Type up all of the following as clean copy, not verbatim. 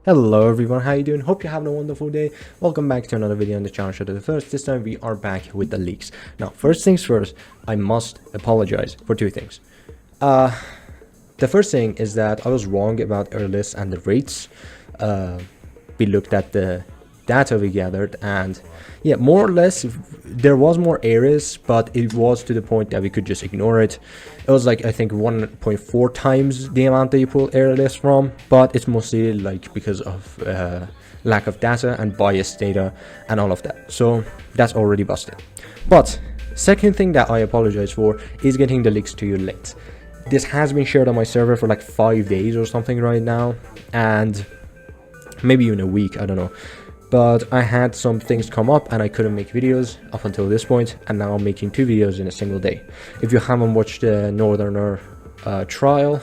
Hello everyone, how you doing? Hope you're having a wonderful day. Welcome back to another video on the channel Show to the First. This time we are back with the leaks. Now, first things first, I must apologize for two things. The first thing is that I was wrong about earliest and the rates. We looked at the data we gathered, and yeah, more or less there was more areas, but it was to the point that we could just ignore it. It was like, I think 1.4 times the amount that you pull area list from, but it's mostly like because of lack of data and biased data and all of that, so that's already busted. But second thing that I apologize for is getting the leaks to you late. This has been shared on my server for like 5 days or something right now, and maybe even a week, I don't know. But I had some things come up and I couldn't make videos up until this point, and now I'm making 2 videos in a single day. If you haven't watched the Northerner trial,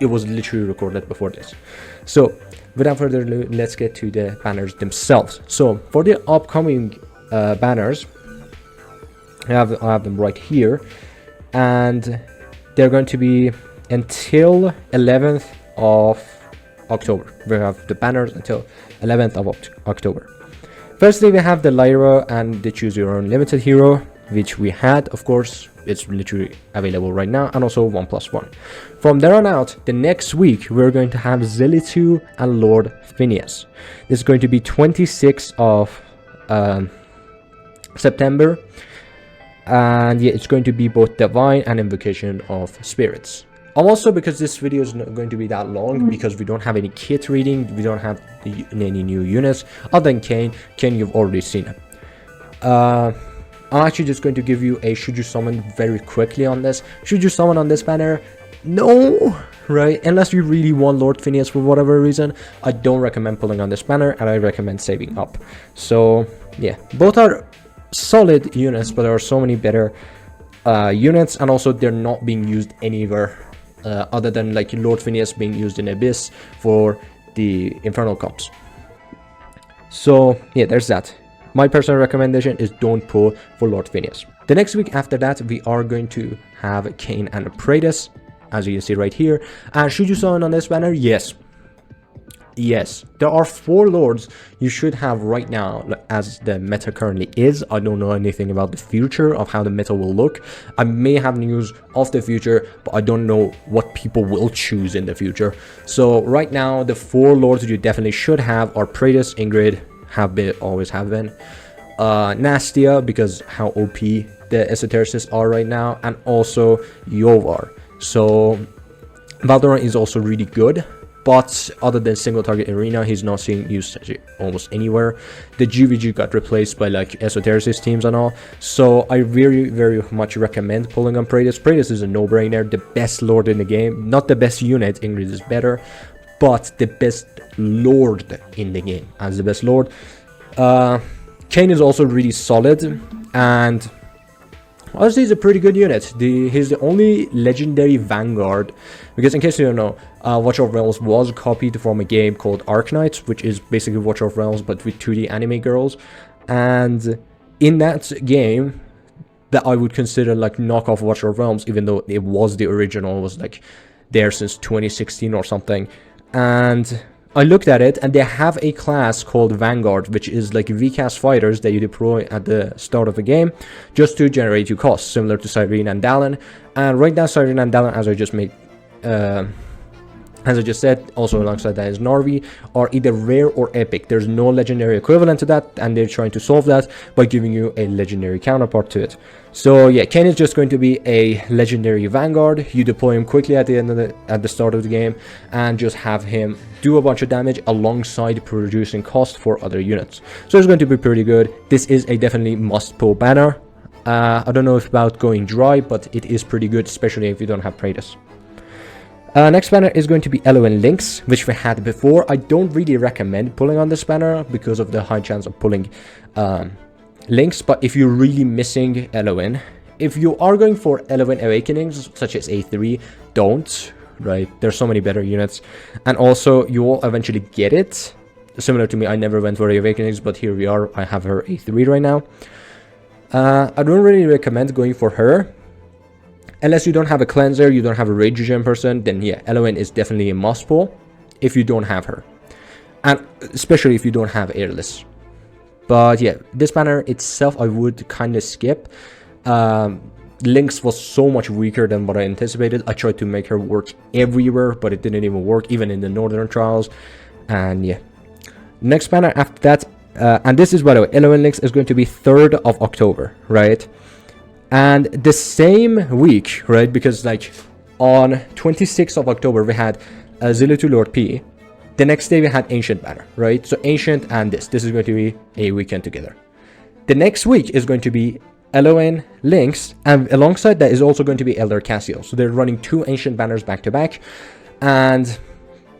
it was literally recorded before this. So without further ado, let's get to the banners themselves. So for the upcoming banners, I have them right here, and they're going to be until 11th of October. We have the banners until 11th of October. Firstly, we have the Lyra and the Choose Your Own Limited Hero, which we had, of course, it's literally available right now, and also 1+1. From there on out, the next week, we're going to have Zillitu and Lord Phineas. This is going to be 26th of September, and yeah, it's going to be both Divine and Invocation of Spirits. Also, because this video is not going to be that long, because we don't have any kit reading, we don't have any new units other than Kane. Kane, you've already seen him. I'm actually just going to give you a should you summon very quickly on this. Should you summon on this banner? No, right? Unless you really want Lord Phineas for whatever reason, I don't recommend pulling on this banner, and I recommend saving up. So yeah, both are solid units, but there are so many better units, and also they're not being used anywhere other than like Lord Phineas being used in Abyss for the Infernal comps. So yeah, there's that. My personal recommendation is don't pull for Lord Phineas. The next week after that, we are going to have Kane and prais, as you can see right here. And should you summon on this banner? Yes. Yes, there are 4 lords you should have right now as the meta currently is. I don't know anything about the future of how the meta will look. I may have news of the future, but I don't know what people will choose in the future. So right now, the 4 lords you definitely should have are Prais, Ingrid, always have been, Nastia, because how OP the esotericists are right now, and also Yovar. So Valdoran is also really good, but other than single target arena, he's not seeing used almost anywhere. The GVG got replaced by like esotericist teams and all, so I very much recommend pulling on Prais. Prais is a no-brainer, the best lord in the game, not the best unit, Ingrid is better, but the best lord in the game as the best lord. Kane is also really solid, and honestly, he's a pretty good unit. He's the only legendary vanguard, because in case you don't know, Watch of Realms was copied from a game called Arknights, which is basically Watch of Realms but with 2D anime girls. And in that game, that I would consider like knockoff Watch of Realms, even though it was the original, was like there since 2016 or something. And I looked at it, and they have a class called Vanguard, which is like VCast fighters that you deploy at the start of the game just to generate you costs, similar to Cyrene and Dallin. And right now, Cyrene and Dallin, as I just said, also alongside that is Narvi, are either rare or epic. There's no legendary equivalent to that, and they're trying to solve that by giving you a legendary counterpart to it. So yeah, Kane is just going to be a legendary vanguard. You deploy him quickly at the start of the game, and just have him do a bunch of damage alongside producing cost for other units. So it's going to be pretty good. This is a definitely must pull banner. I don't know if about going dry, but it is pretty good, especially if you don't have Prais. Next banner is going to be Eloen Lynx, which we had before. I don't really recommend pulling on this banner because of the high chance of pulling Lynx, but if you're really missing Eloen, if you are going for Eloen Awakenings, such as A3, don't, right? There's so many better units, and also you will eventually get it. Similar to me, I never went for Awakenings, but here we are, I have her A3 right now. I don't really recommend going for her. Unless you don't have a cleanser, you don't have a rage regen person, then yeah, Eloen is definitely a must pull if you don't have her. and especially if you don't have airless. But yeah, this banner itself I would kind of skip. Lynx was so much weaker than what I anticipated. I tried to make her work everywhere, but it didn't even work, even in the Northern Trials. And yeah, next banner after that, and this is, by the way, Eloen Lynx is going to be 3rd of October, right? And the same week, right, because like on 26th of October we had Zillow to Lord P. The next day we had Ancient banner, right? So Ancient and this is going to be a weekend together. The next week is going to be Eloen Lynx, and alongside that is also going to be Elder Castiel. So they're running 2 Ancient banners back to back. And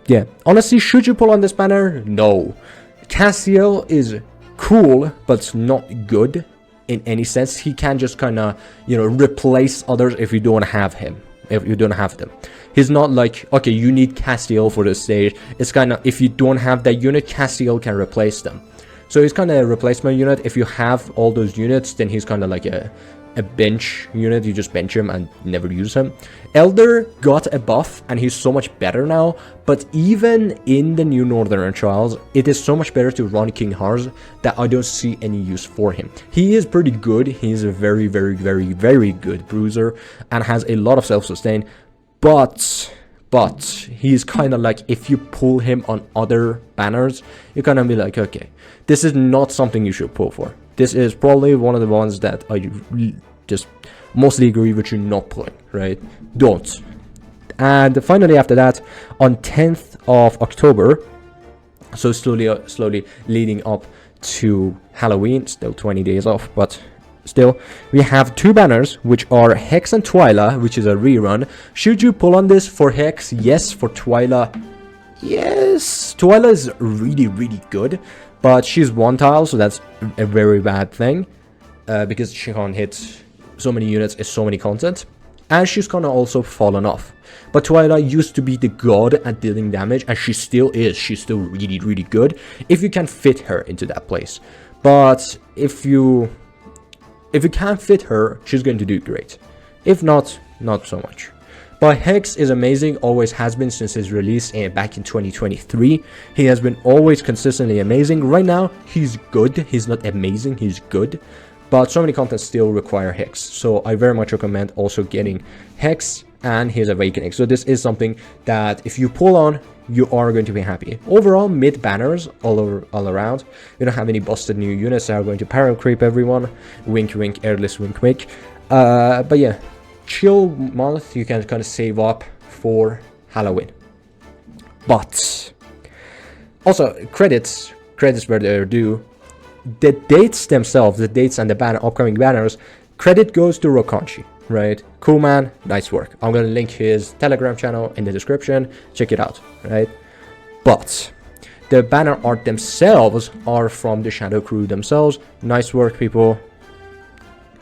yeah, honestly, should you pull on this banner? No. Castiel is cool, but it's not good in any sense. He can just kind of, you know, replace others if you don't have him. If you don't have them, he's not like, okay, you need Castiel for the stage. It's kind of, if you don't have that unit, Castiel can replace them. So he's kind of a replacement unit. If you have all those units, then he's kind of like a bench unit. You just bench him and never use him. Elder got a buff and he's so much better now, but even in the new Northern Trials, it is so much better to run King Harz that I don't see any use for him. He is pretty good. He's a very, very, very, very good bruiser and has a lot of self-sustain, but he's kind of like, if you pull him on other banners, you're gonna be like, okay, this is not something you should pull for. This is probably one of the ones that I just mostly agree with you not pulling, right? Don't. And finally after that, on 10th of October, so slowly leading up to Halloween, still 20 days off, but still, we have 2 banners, which are Hex and Twilight, which is a rerun. Should you pull on this for Hex? Yes. For Twilight, yes. Twilight is really, really good, but she's 1 tile, so that's a very bad thing, because she can't hit so many units, is so many content, and she's gonna also fallen off. But Twilight used to be the god at dealing damage, and she still is. She's still really, really good if you can fit her into that place. But if you can't fit her, she's going to do great. If not, not so much. But Hex is amazing, always has been since his release back in 2023. He has been always consistently amazing. Right now, he's good. He's not amazing, he's good. But so many contents still require Hex. So I very much recommend also getting Hex and his Awakening. So this is something that if you pull on, you are going to be happy. Overall, mid banners all around. We don't have any busted new units that are going to parallel creep everyone. Wink wink, airless wink wink. But yeah, chill month. You can kind of save up for Halloween. But also credits where they're due. The dates themselves, the dates and the upcoming banners, credit goes to Rokanchi, right? Cool man, nice work. I'm gonna link his Telegram channel in the description. Check it out, right? But the banner art themselves are from the Shadow Crew themselves. Nice work, people.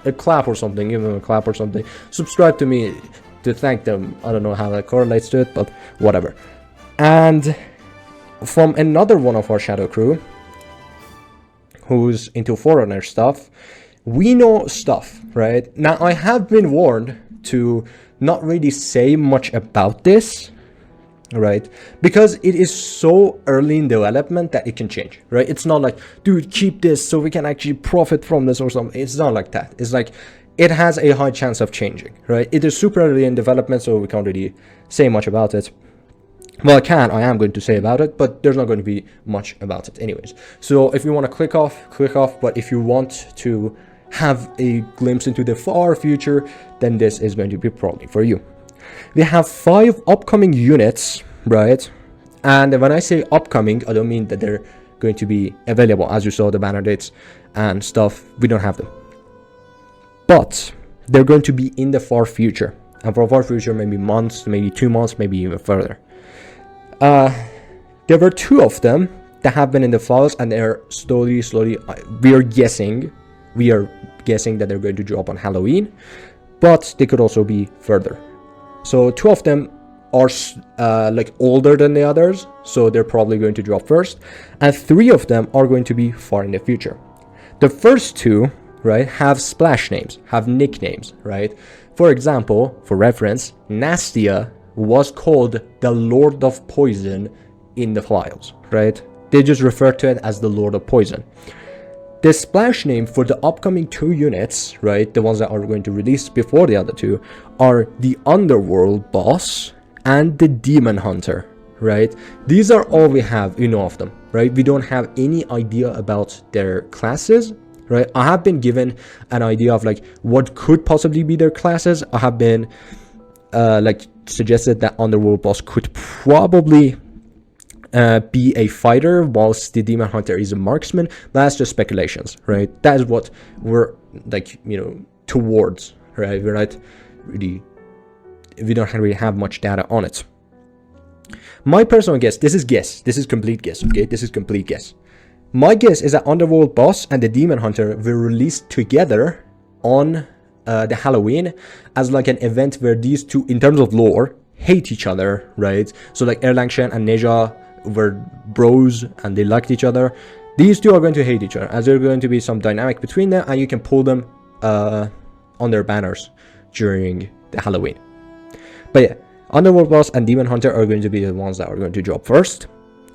A clap or something, give them a clap or something. Subscribe to me to thank them. I don't know how that correlates to it, but whatever. And from another one of our Shadow Crew, who's into Forerunner stuff, we know stuff, right? Now, I have been warned to not really say much about this, right? Because it is so early in development that it can change, right? It's not like, dude, keep this so we can actually profit from this or something. It's not like that. It's like, it has a high chance of changing, right? It is super early in development, so we can't really say much about it. Well, I am going to say about it, but there's not going to be much about it anyways. So if you want to click off, but if you want to have a glimpse into the far future, then this is going to be probably for you. We have 5 upcoming units, right? And when I say upcoming, I don't mean that they're going to be available. As you saw, the banner dates and stuff, we don't have them. But they're going to be in the far future. And for far future, maybe months, maybe 2 months, maybe even further. There were 2 of them that have been in the files, and they're slowly, we are guessing that they're going to drop on Halloween, but they could also be further. So 2 of them are like older than the others, so they're probably going to drop first, and 3 of them are going to be far in the future. The first 2, right, have splash names, have nicknames, right? For example, for reference, Nastia was called the Lord of Poison in the files, right? They just refer to it as the Lord of Poison. The splash name for the upcoming 2 units, right, the ones that are going to release before the other 2, are the Underworld Boss and the Demon Hunter, right? These are all we have, of them, right? We don't have any idea about their classes, right? I have been given an idea of like what could possibly be their classes. I have been suggested that Underworld Boss could probably be a fighter, whilst the Demon Hunter is a marksman. That's just speculations, right? That is what we're towards, right? We're not really, we don't really have much data on it. My personal guess, this is complete guess, okay? This is complete guess. My guess is that Underworld Boss and the Demon Hunter will release together on the Halloween as like an event where these 2, in terms of lore, hate each other, right? So like Erlangshan and Neja were bros and they liked each other. These 2 are going to hate each other, as there's going to be some dynamic between them, and you can pull them on their banners during the Halloween. But yeah, Underworld Boss and Demon Hunter are going to be the ones that are going to drop first.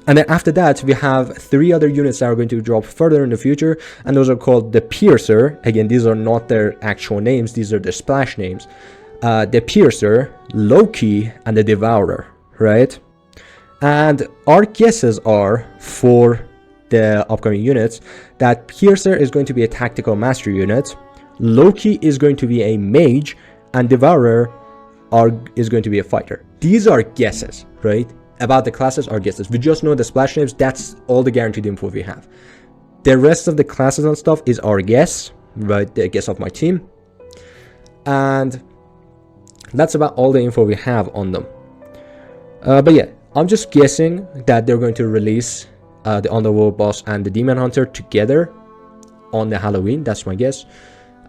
And then after that, we have 3 other units that are going to drop further in the future, and those are called the Piercer. Again, these are not their actual names, these are their splash names. The Piercer, Loki, and the Devourer, right? And our guesses are, for the upcoming units, that Piercer is going to be a tactical master unit, Loki is going to be a mage, and Devourer is going to be a fighter. These are guesses, right? About the classes are guesses. We just know the splash names. That's all the guaranteed info we have. The rest of the classes and stuff is our guess, right? The guess of my team. And that's about all the info we have on them. But yeah, I'm just guessing that they're going to release the Underworld Boss and the Demon Hunter together on the Halloween. That's my guess.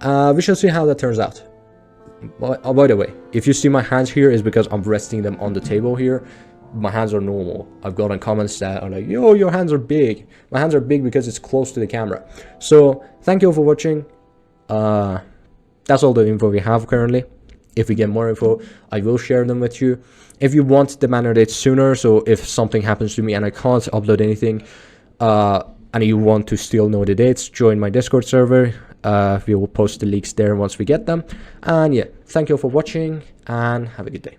We shall see how that turns out. By the way, if you see my hands here, is because I'm resting them on the table here. My hands are normal. I've gotten comments that are like, yo, your hands are big. My hands are big because it's close to the camera. So thank you all for watching. That's all the info we have currently. If we get more info, I will share them with you. If you want the banner dates sooner, so if something happens to me and I can't upload anything, and you want to still know the dates, join my Discord server. We will post the leaks there once we get them. And yeah, thank you all for watching and have a good day.